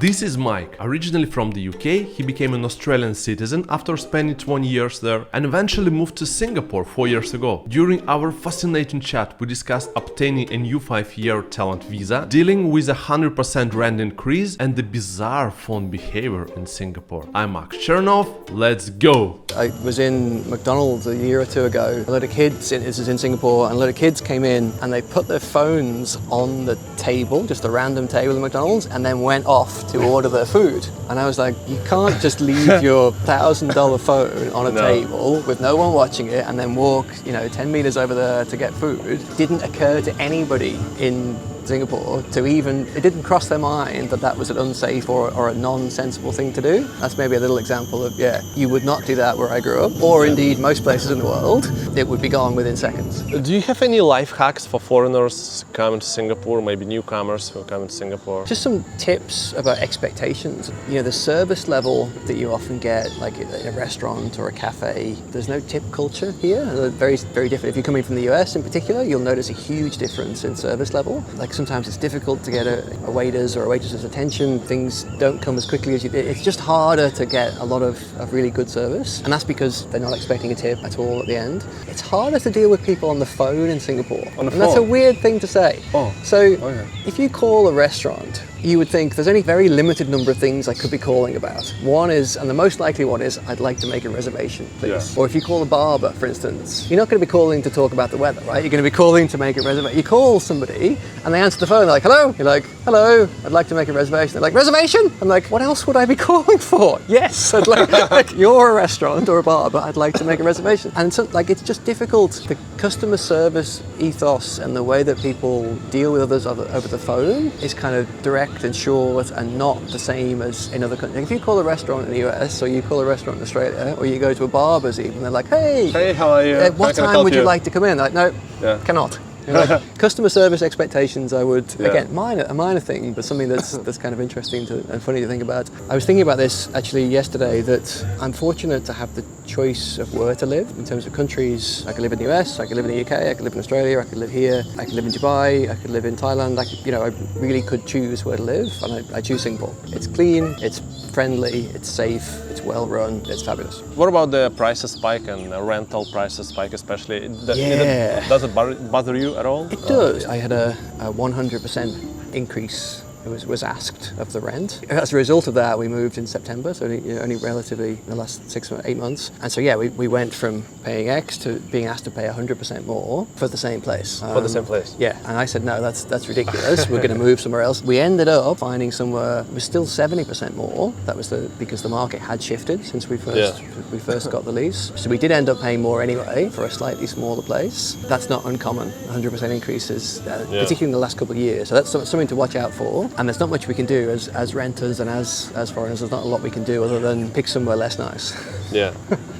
This is Mike. Originally from the UK, he became an Australian citizen after spending 20 years there and eventually moved to Singapore 4 years ago. During our fascinating chat, we discussed obtaining a new 5-year talent visa, dealing with a 100% rent increase and the bizarre phone behavior in Singapore. I'm Chernov, let's go! I was in McDonald's a year or two ago. A lot of kids, this is in Singapore, and a lot of kids came in and they put their phones on the table, just a random table in McDonald's, and then went off to order their food. And I was like, you can't just leave your $1,000 phone on a table with no one watching it and then walk, 10 meters over there to get food. It didn't occur to anybody in Singapore it didn't cross their mind that was an unsafe or a non-sensible thing to do. That's maybe a little example of, you would not do that where I grew up, or indeed most places in the world. It would be gone within seconds. Do you have any life hacks for foreigners coming to Singapore, maybe newcomers who come to Singapore? Just some tips about expectations. The service level that you often get, like at a restaurant or a cafe, there's no tip culture here. They're very, very different. If you're coming from the US in particular, you'll notice a huge difference in service level. Like sometimes it's difficult to get a waiter's or a waitress's attention. Things don't come as quickly as you did. It's just harder to get a lot of really good service. And that's because they're not expecting a tip at all at the end. It's harder to deal with people on the phone in Singapore. That's a weird thing to say. If you call a restaurant, you would think there's only a very limited number of things I could be calling about. One is, and the most likely one is, I'd like to make a reservation, please. Or if you call a barber, for instance, you're not going to be calling to talk about the weather, right? You're going to be calling to make a reservation. You call somebody and they answer the phone, they're like, hello? You're like, hello, I'd like to make a reservation. They're like, reservation? I'm like, what else would I be calling for? Yes, I'd like you're a restaurant or a barber, I'd like to make a reservation. And so, it's just difficult. The customer service ethos and the way that people deal with others over the phone is kind of direct and short and not the same as in other countries. If you call a restaurant in the US or you call a restaurant in Australia or you go to a barber's even, they're like, hey, how are you? What time would you like to come in? Like, no, cannot. Customer service expectations, I would, again, a minor thing, but something that's kind of interesting and funny to think about. I was thinking about this actually yesterday, that I'm fortunate to have the choice of where to live in terms of countries. I could live in the US, I could live in the UK, I could live in Australia, I could live here, I could live in Dubai, I could live in Thailand. I really could choose where to live, and I choose Singapore. It's clean, it's friendly, it's safe, it's well run, it's fabulous. What about the prices spike and rental prices spike especially? Does it bother you at all? It does. I had a 100% increase. It was asked of the rent. As a result of that, we moved in September, so only relatively in the last 6 or 8 months. And so we went from paying X to being asked to pay 100% more for the same place. For the same place? Yeah, and I said, no, that's ridiculous. We're going to move somewhere else. We ended up finding somewhere, it was still 70% more. That was because the market had shifted since we first got the lease. So we did end up paying more anyway for a slightly smaller place. That's not uncommon, 100% increases, particularly in the last couple of years. So that's something to watch out for. And there's not much we can do as renters and as foreigners. There's not a lot we can do other than pick somewhere less nice. Yeah.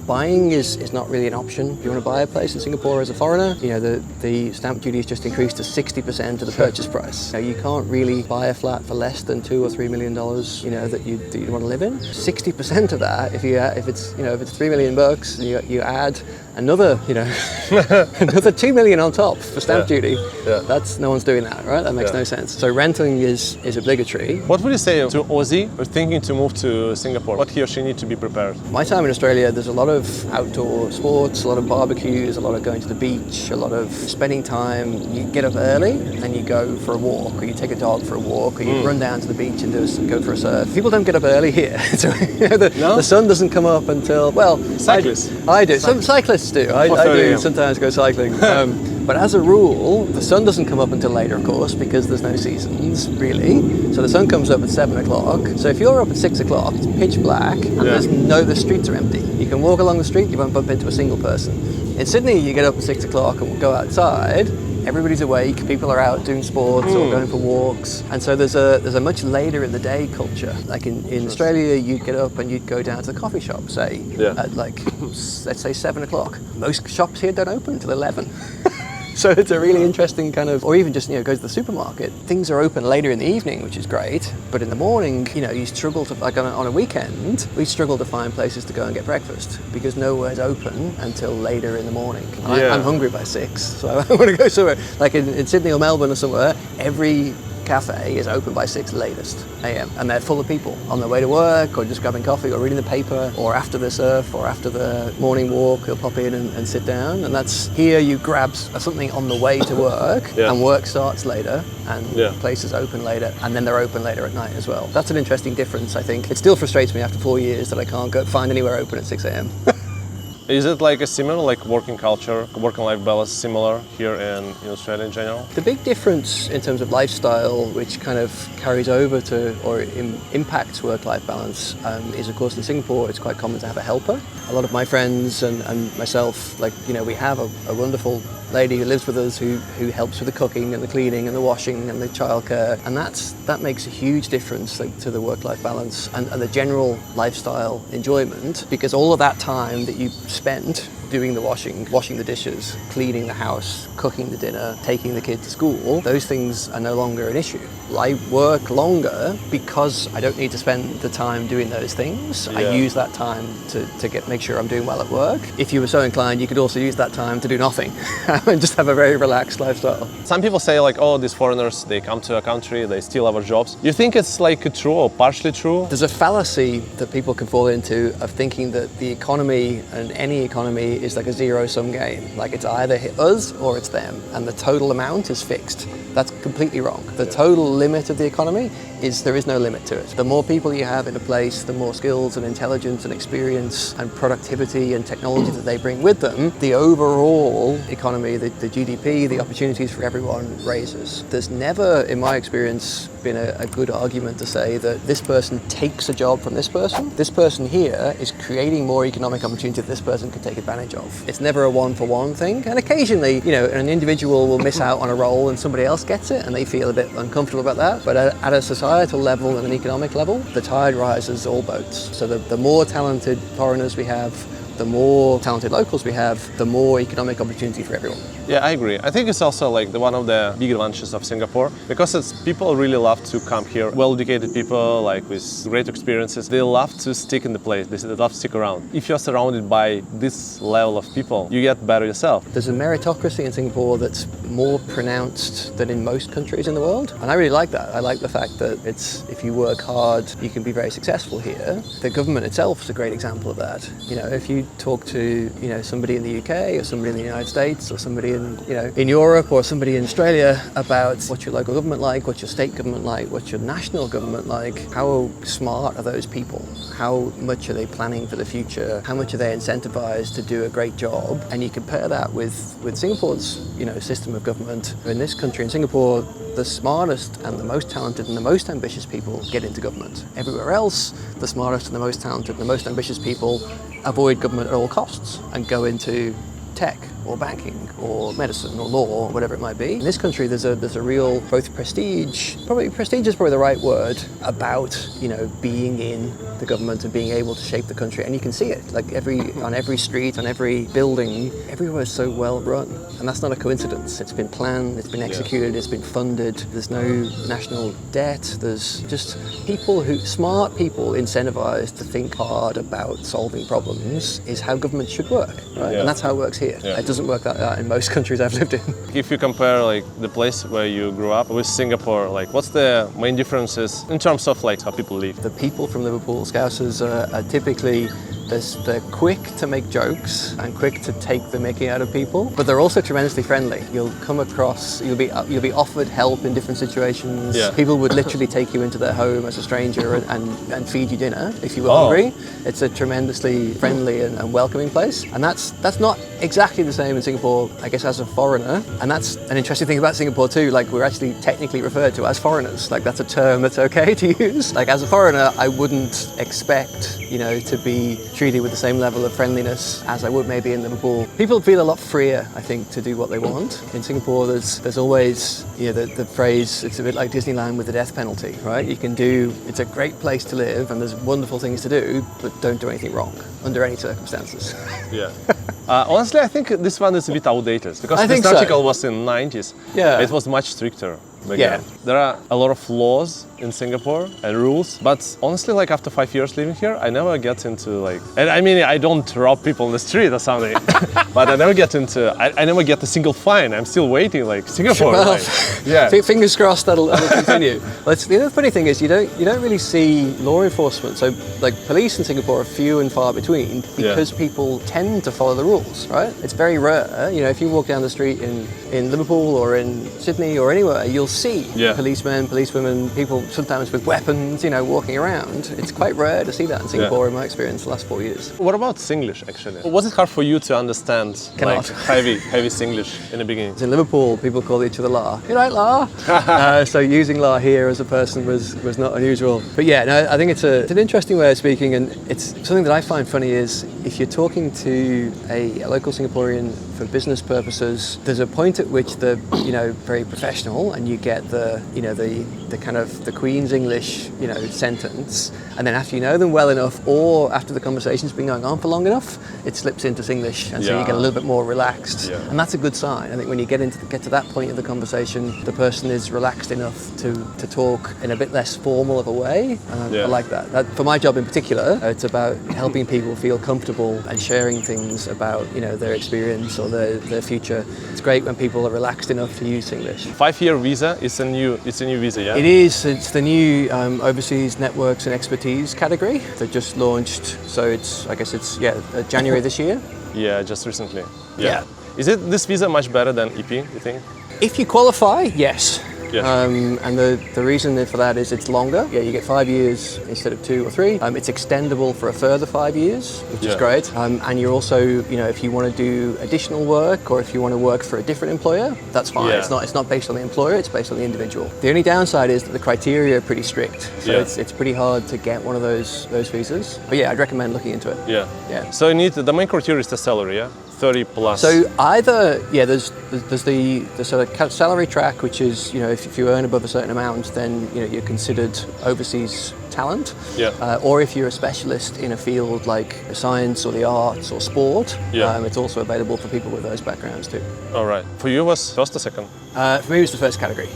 Buying is not really an option. If you want to buy a place in Singapore as a foreigner, the stamp duty has just increased to 60% of the purchase price. You can't really buy a flat for less than $2 or $3 million, that you want to live in. 60% of that, if it's $3 million, and you add another, another $2 million on top for stamp duty. Yeah. That's no one's doing that, right? That makes no sense. So renting is obligatory. What would you say to Aussie who's thinking to move to Singapore? What he or she need to be prepared? My time in Australia, there's a lot of outdoor sports, a lot of barbecues, a lot of going to the beach, a lot of spending time. You get up early and you go for a walk, or you take a dog for a walk, or you run down to the beach and go for a surf. People don't get up early here. So the sun doesn't come up until, cyclists. I do. Some cyclists do. I do sometimes go cycling. But as a rule, the sun doesn't come up until later, of course, because there's no seasons, really. So the sun comes up at 7 o'clock. So if you're up at 6 o'clock, it's pitch black, and the streets are empty. You can walk along the street, you won't bump into a single person. In Sydney, you get up at 6 o'clock and go outside, everybody's awake, people are out doing sports or going for walks. And so there's a much later in the day culture. Like in Australia, you'd get up and you'd go down to the coffee shop, say, at let's say 7 o'clock. Most shops here don't open until 11. So it's a really interesting kind of, or even just, go to the supermarket. Things are open later in the evening, which is great. But in the morning, you struggle to, like on a weekend, we struggle to find places to go and get breakfast because nowhere's open until later in the morning. I'm hungry by 6, so I want to go somewhere. Like in Sydney or Melbourne or somewhere, every cafe is open by 6 latest a.m. and they're full of people on their way to work or just grabbing coffee or reading the paper or after the surf or after the morning walk, they'll pop in and sit down. And that's here you grab something on the way to work and work starts later and places open later and then they're open later at night as well. That's an interesting difference, I think. It still frustrates me after 4 years that I can't go find anywhere open at 6 a.m. Is it like a similar, like working culture, working life balance similar here in Australia in general? The big difference in terms of lifestyle, which kind of carries over to or impacts work-life balance, is of course in Singapore it's quite common to have a helper. A lot of my friends and myself, like, you know, we have a wonderful lady who lives with us who helps with the cooking and the cleaning and the washing and the childcare, and that makes a huge difference, like, to the work-life balance and the general lifestyle enjoyment, because all of that time that you spend doing the washing the dishes, cleaning the house, cooking the dinner, taking the kid to school, those things are no longer an issue. I work longer because I don't need to spend the time doing those things. I use that time to make sure I'm doing well at work. If you were so inclined, you could also use that time to do nothing and just have a very relaxed lifestyle. Some people say like, oh, these foreigners, they come to a country, they steal our jobs. You think it's like true or partially true? There's a fallacy that people can fall into of thinking that the economy and any economy is like a zero-sum game. Like it's either us or it's them, and the total amount is fixed. That's completely wrong. The total limit of the economy is there is no limit to it. The more people you have in a place, the more skills and intelligence and experience and productivity and technology that they bring with them, the overall economy, the GDP, the opportunities for everyone raises. There's never, in my experience, been a good argument to say that this person takes a job from this person. This person here is creating more economic opportunity that this person can take advantage of. It's never a one-for-one thing. And occasionally, you know, an individual will miss out on a role and somebody else gets it and they feel a bit uncomfortable about that. But at a societal level and an economic level, the tide rises all boats. So the more talented foreigners we have, the more talented locals we have, the more economic opportunity for everyone. Yeah, I agree. I think it's also like one of the big advantages of Singapore, because it's people really love to come here. Well-educated people, like with great experiences, they love to stick in the place. They love to stick around. If you're surrounded by this level of people, you get better yourself. There's a meritocracy in Singapore that's more pronounced than in most countries in the world, and I really like that. I like the fact that if you work hard, you can be very successful here. The government itself is a great example of that. You know, if you talk to, you know, somebody in the UK or somebody in the United States or somebody in Europe or somebody in Australia about what's your local government like, what's your state government like, what's your national government like, how smart are those people, how much are they planning for the future, how much are they incentivized to do a great job, and you compare that with Singapore's, you know, system of government. In this country, in Singapore, the smartest and the most talented and the most ambitious people get into government. Everywhere else, the smartest and the most talented and the most ambitious people avoid government at all costs and go into tech or banking or medicine or law or whatever it might be. In this country, there's a real both prestige is probably the right word, about, you know, being in the government and being able to shape the country, and you can see it like on every street, on every building, everywhere is so well run, and that's not a coincidence. It's been planned, it's been executed, it's been funded. There's no national debt. There's just smart people incentivized to think hard about solving problems is how government should work, right? And that's how it works here. It doesn't work like that in most countries I've lived in. If you compare like the place where you grew up with Singapore, like what's the main differences in terms of like how people live? The people from Liverpool, Scousers, are typically they're quick to make jokes and quick to take the mickey out of people, but they're also tremendously friendly. You'll be offered help in different situations. People would literally take you into their home as a stranger and feed you dinner if you were hungry. It's a tremendously friendly and welcoming place, and that's not exactly the same in Singapore, I guess, as a foreigner. And that's an interesting thing about Singapore too. Like, we're actually technically referred to as foreigners. Like, that's a term that's okay to use. Like, as a foreigner, I wouldn't expect, you know, to be treated with the same level of friendliness as I would maybe in Liverpool. People feel a lot freer, I think, to do what they want. In Singapore, there's always, you know, the phrase, it's a bit like Disneyland with the death penalty, right? It's a great place to live and there's wonderful things to do, but don't do anything wrong under any circumstances. Honestly, I think this one is a bit outdated, because this article was in the 90s. It was much stricter. back Yeah. then. There are a lot of laws in Singapore and rules, but honestly, like after 5 years living here, I never get into like, and I mean, I don't rob people in the street or something, but I never get into, I never get a single fine. I'm still waiting, like Singapore. Well, like, yeah. Fingers crossed that'll continue. Well, the other funny thing is you don't really see law enforcement. So like police in Singapore are few and far between because people tend to follow the rules, right? It's very rare. You know, if you walk down the street in Liverpool or in Sydney or anywhere, you'll see policemen, policewomen, people sometimes with weapons, you know, walking around. It's quite rare to see that in Singapore in my experience the last 4 years. What about Singlish actually? Was it hard for you to understand like heavy Singlish in the beginning? In Liverpool, people call each other La. You right, La? So using La here as a person was not unusual. But yeah, no, I think it's an interesting way of speaking, and it's something that I find funny is if you're talking to a local Singaporean for business purposes, there's a point at which they're, you know, very professional, and you get the kind of the Queen's English, you know, sentence, and then after you know them well enough, or after the conversation's been going on for long enough, it slips into Singlish, and so you get a little bit more relaxed, and that's a good sign. I think when you get to that point of the conversation, the person is relaxed enough to talk in a bit less formal of a way. I like that. For my job in particular, it's about helping people feel comfortable and sharing things about, you know, their experience or their future. It's great when people are relaxed enough to use English. 5-year visa is a new visa, yeah? It is. It's the new Overseas Networks and Expertise category. They just launched, so I guess it's January this year. Yeah, just recently. Yeah. Is this visa much better than EP, you think? If you qualify, yes. Yeah. And the reason for that is it's longer. Yeah, you get 5 years instead of 2 or 3. It's extendable for a further 5 years, which is great. And you're also, you know, if you want to do additional work or if you want to work for a different employer, that's fine. Yeah. It's not based on the employer, it's based on the individual. The only downside is that the criteria are pretty strict. So it's pretty hard to get one of those visas. But yeah, I'd recommend looking into it. Yeah. So the main criteria is the salary, yeah? 30 plus. So either, there's the sort of salary track, which is, you know, if you earn above a certain amount, then, you know, you're considered overseas talent. Or if you're a specialist in a field like science or the arts or sport, it's also available for people with those backgrounds too. All right. For you was first or second? For me it was the first category,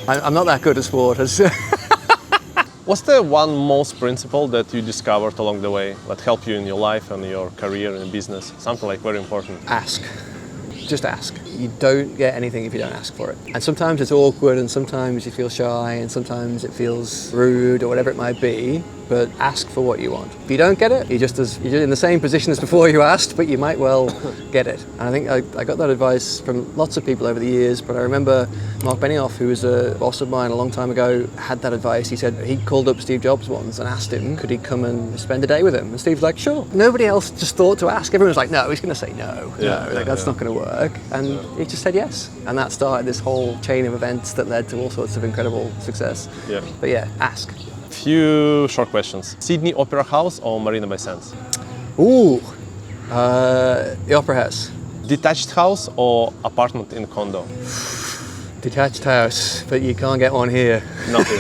I'm not that good at sport. What's the one most principle that you discovered along the way that helped you in your life and your career and business? Something like very important. Ask. Just ask. You don't get anything if you don't ask for it. And sometimes it's awkward, and sometimes you feel shy, and sometimes it feels rude or whatever it might be, but ask for what you want. If you don't get it, you're in the same position as before you asked, but you might well get it. And I think I got that advice from lots of people over the years, but I remember Mark Benioff, who was a boss of mine a long time ago, had that advice. He said he called up Steve Jobs once and asked him, could he come and spend a day with him? And Steve's like, sure. Nobody else just thought to ask. Everyone was like, no, he's going to say no. That's not going to work. And he just said yes. And that started this whole chain of events that led to all sorts of incredible success. But yeah, ask. Few short questions. Sydney Opera House or Marina Bay Sands? Ooh, the Opera House. Detached house or apartment in condo? Detached house, but you can't get one here. Not here.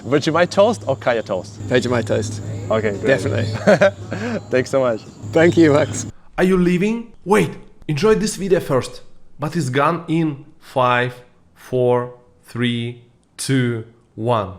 Vegemite toast or kaya toast? Vegemite toast. Okay, great. Definitely. Thanks so much. Thank you, Max. Are you leaving? Wait, enjoy this video first. But it's gone in 5, 4, 3, 2, 1.